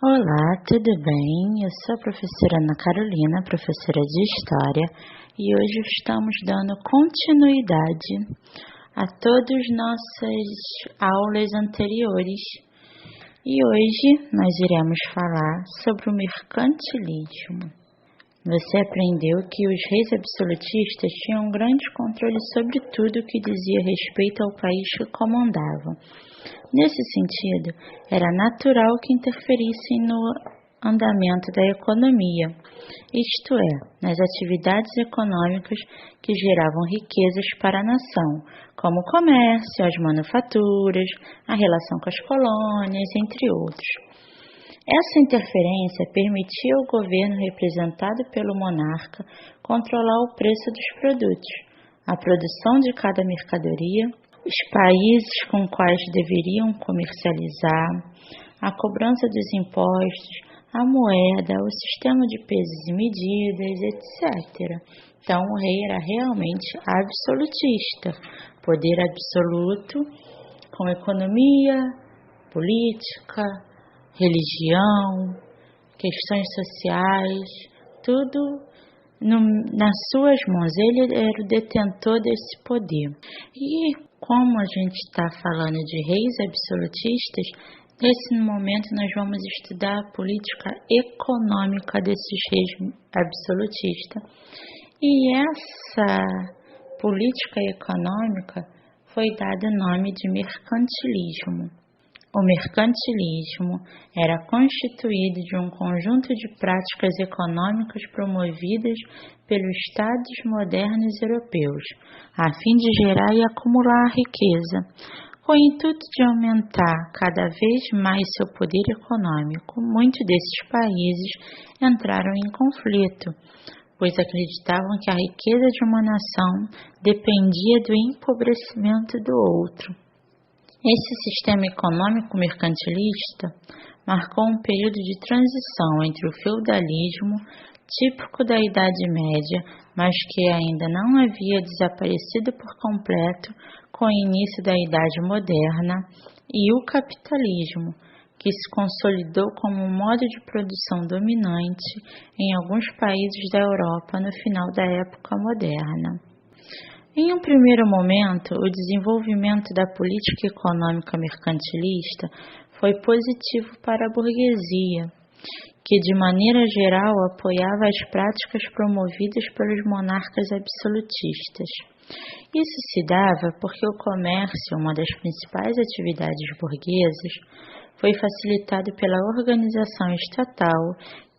Olá, tudo bem? Eu sou a professora Ana Carolina, professora de História, e hoje estamos dando continuidade a todas nossas aulas anteriores. E hoje nós iremos falar sobre o mercantilismo. Você aprendeu que os reis absolutistas tinham um grande controle sobre tudo que dizia respeito ao país que comandavam. Nesse sentido, era natural que interferissem no andamento da economia, isto é, nas atividades econômicas que geravam riquezas para a nação, como o comércio, as manufaturas, a relação com as colônias, entre outros. Essa interferência permitia ao governo representado pelo monarca controlar o preço dos produtos, a produção de cada mercadoria, os países com quais deveriam comercializar, a cobrança dos impostos, a moeda, o sistema de pesos e medidas, etc. Então, o rei era realmente absolutista, poder absoluto com economia, política, religião, questões sociais, tudo nas suas mãos. Ele era o detentor desse poder. E como a gente está falando de reis absolutistas, nesse momento nós vamos estudar a política econômica desses reis absolutistas. E essa política econômica foi dado o nome de mercantilismo. O mercantilismo era constituído de um conjunto de práticas econômicas promovidas pelos estados modernos europeus, a fim de gerar e acumular riqueza, com o intuito de aumentar cada vez mais seu poder econômico. Muitos desses países entraram em conflito, pois acreditavam que a riqueza de uma nação dependia do empobrecimento do outro. Esse sistema econômico mercantilista marcou um período de transição entre o feudalismo, típico da Idade Média, mas que ainda não havia desaparecido por completo com o início da Idade Moderna, e o capitalismo, que se consolidou como um modo de produção dominante em alguns países da Europa no final da época moderna. Em um primeiro momento, o desenvolvimento da política econômica mercantilista foi positivo para a burguesia, que de maneira geral apoiava as práticas promovidas pelos monarcas absolutistas. Isso se dava porque o comércio, uma das principais atividades burguesas, foi facilitado pela organização estatal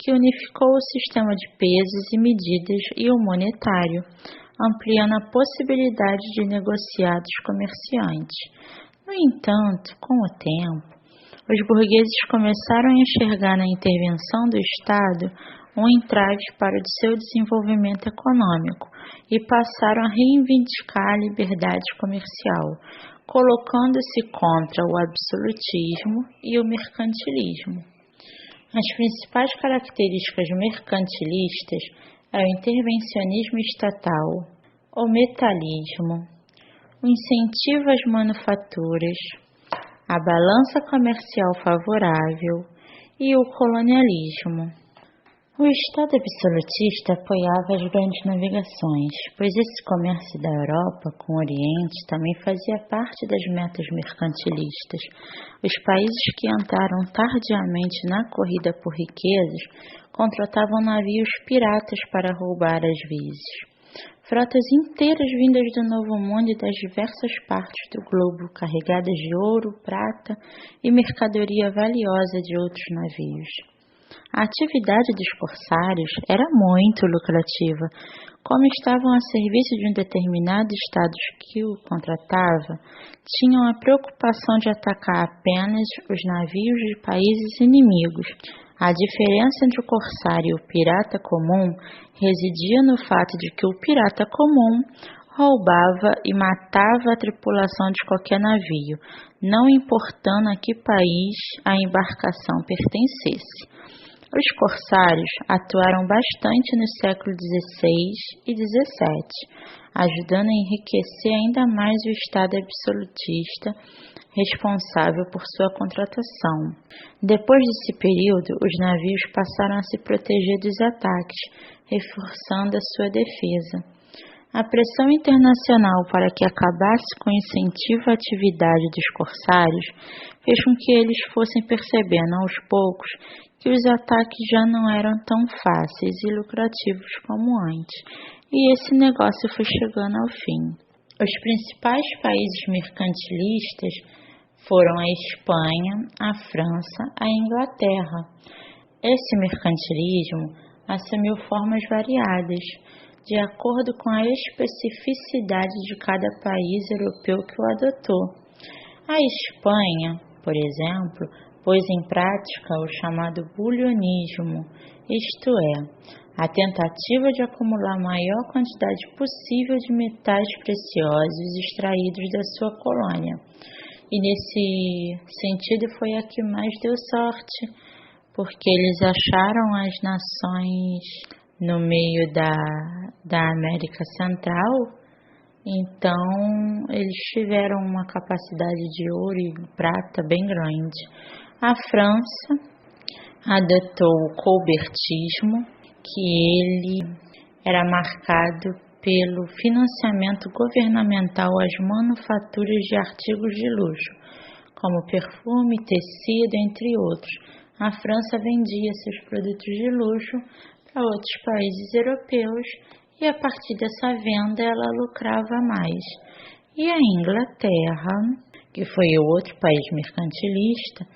que unificou o sistema de pesos e medidas e o monetário, ampliando a possibilidade de negociados comerciantes. No entanto, com o tempo, os burgueses começaram a enxergar na intervenção do Estado um entrave para o seu desenvolvimento econômico e passaram a reivindicar a liberdade comercial, colocando-se contra o absolutismo e o mercantilismo. As principais características mercantilistas é o intervencionismo estatal, o metalismo, o incentivo às manufaturas, a balança comercial favorável e o colonialismo. O Estado absolutista apoiava as grandes navegações, pois esse comércio da Europa com o Oriente também fazia parte das metas mercantilistas. Os países que entraram tardiamente na corrida por riquezas contratavam navios piratas para roubar às vezes. Frotas inteiras vindas do Novo Mundo e das diversas partes do globo, carregadas de ouro, prata e mercadoria valiosa de outros navios. A atividade dos corsários era muito lucrativa. Como estavam a serviço de um determinado estado que o contratava, tinham a preocupação de atacar apenas os navios de países inimigos. A diferença entre o corsário e o pirata comum residia no fato de que o pirata comum roubava e matava a tripulação de qualquer navio, não importando a que país a embarcação pertencesse. Os corsários atuaram bastante no século XVI e XVII, ajudando a enriquecer ainda mais o Estado absolutista responsável por sua contratação. Depois desse período, os navios passaram a se proteger dos ataques, reforçando a sua defesa. A pressão internacional para que acabasse com o incentivo à atividade dos corsários fez com que eles fossem percebendo aos poucos que os ataques já não eram tão fáceis e lucrativos como antes, e esse negócio foi chegando ao fim. Os principais países mercantilistas foram a Espanha, a França, a Inglaterra. Esse mercantilismo assumiu formas variadas, de acordo com a especificidade de cada país europeu que o adotou. A Espanha, por exemplo, pôs em prática o chamado bulionismo, isto é, a tentativa de acumular a maior quantidade possível de metais preciosos extraídos da sua colônia. E nesse sentido foi a que mais deu sorte, porque eles acharam as nações no meio da América Central, então eles tiveram uma capacidade de ouro e prata bem grande. A França adotou o colbertismo, que ele era marcado pelo financiamento governamental às manufaturas de artigos de luxo, como perfume, tecido, entre outros. A França vendia seus produtos de luxo para outros países europeus e a partir dessa venda ela lucrava mais. E a Inglaterra, que foi o outro país mercantilista,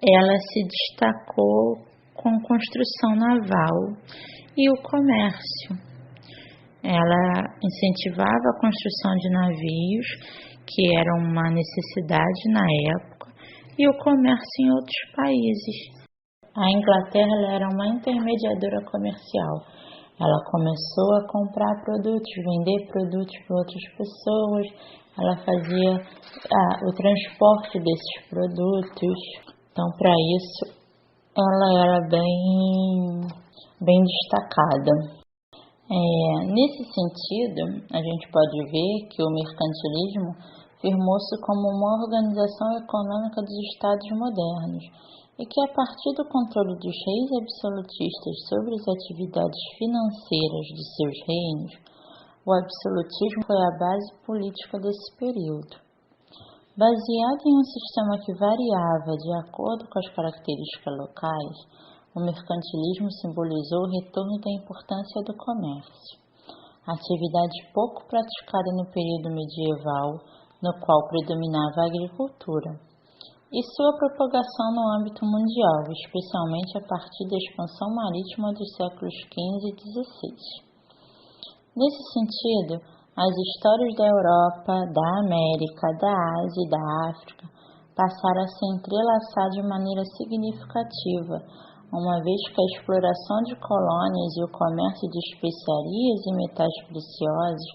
ela se destacou com construção naval e o comércio. Ela incentivava a construção de navios, que era uma necessidade na época, e o comércio em outros países. A Inglaterra ela era uma intermediadora comercial. Ela começou a comprar produtos, vender produtos para outras pessoas. Ela fazia o transporte desses produtos. Então, para isso, ela era bem destacada. Nesse sentido, a gente pode ver que o mercantilismo firmou-se como uma organização econômica dos estados modernos e que, a partir do controle dos reis absolutistas sobre as atividades financeiras de seus reinos, o absolutismo foi a base política desse período. Baseado em um sistema que variava de acordo com as características locais, o mercantilismo simbolizou o retorno da importância do comércio, atividade pouco praticada no período medieval, no qual predominava a agricultura, e sua propagação no âmbito mundial, especialmente a partir da expansão marítima dos séculos XV e XVI. Nesse sentido, as histórias da Europa, da América, da Ásia e da África passaram a se entrelaçar de maneira significativa, uma vez que a exploração de colônias e o comércio de especiarias e metais preciosos,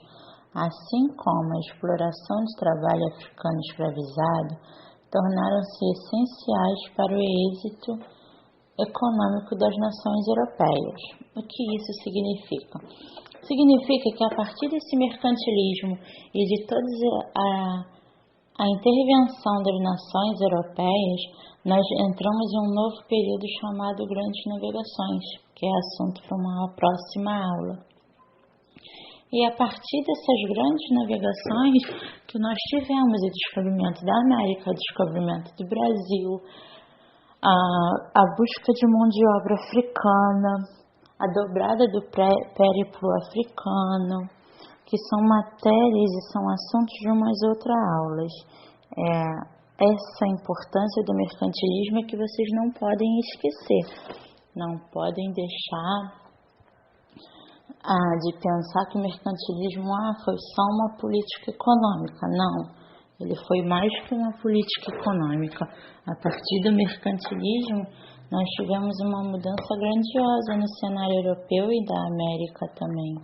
assim como a exploração de trabalho africano escravizado, tornaram-se essenciais para o êxito econômico das nações europeias. O que isso significa? Significa que a partir desse mercantilismo e de toda a intervenção das nações europeias, nós entramos em um novo período chamado Grandes Navegações, que é assunto para uma próxima aula. E a partir dessas grandes navegações que nós tivemos o descobrimento da América, o descobrimento do Brasil, a busca de mão de obra africana, a dobrada do périplo africano, que são matérias e são assuntos de umas outras aulas. Essa importância do mercantilismo é que vocês não podem esquecer, não podem deixar de pensar que o mercantilismo foi só uma política econômica. Não, ele foi mais que uma política econômica. A partir do mercantilismo, nós tivemos uma mudança grandiosa no cenário europeu e da América também.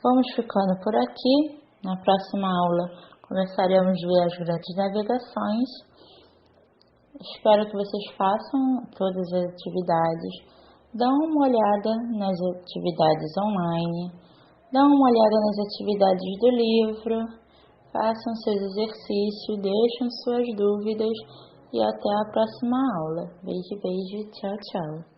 Vamos ficando por aqui. Na próxima aula começaremos a ver as grandes navegações. Espero que vocês façam todas as atividades Dão uma olhada nas atividades online, dão uma olhada nas atividades do livro, façam seus exercícios, deixem suas dúvidas e até a próxima aula. Beijo, beijo, tchau, tchau.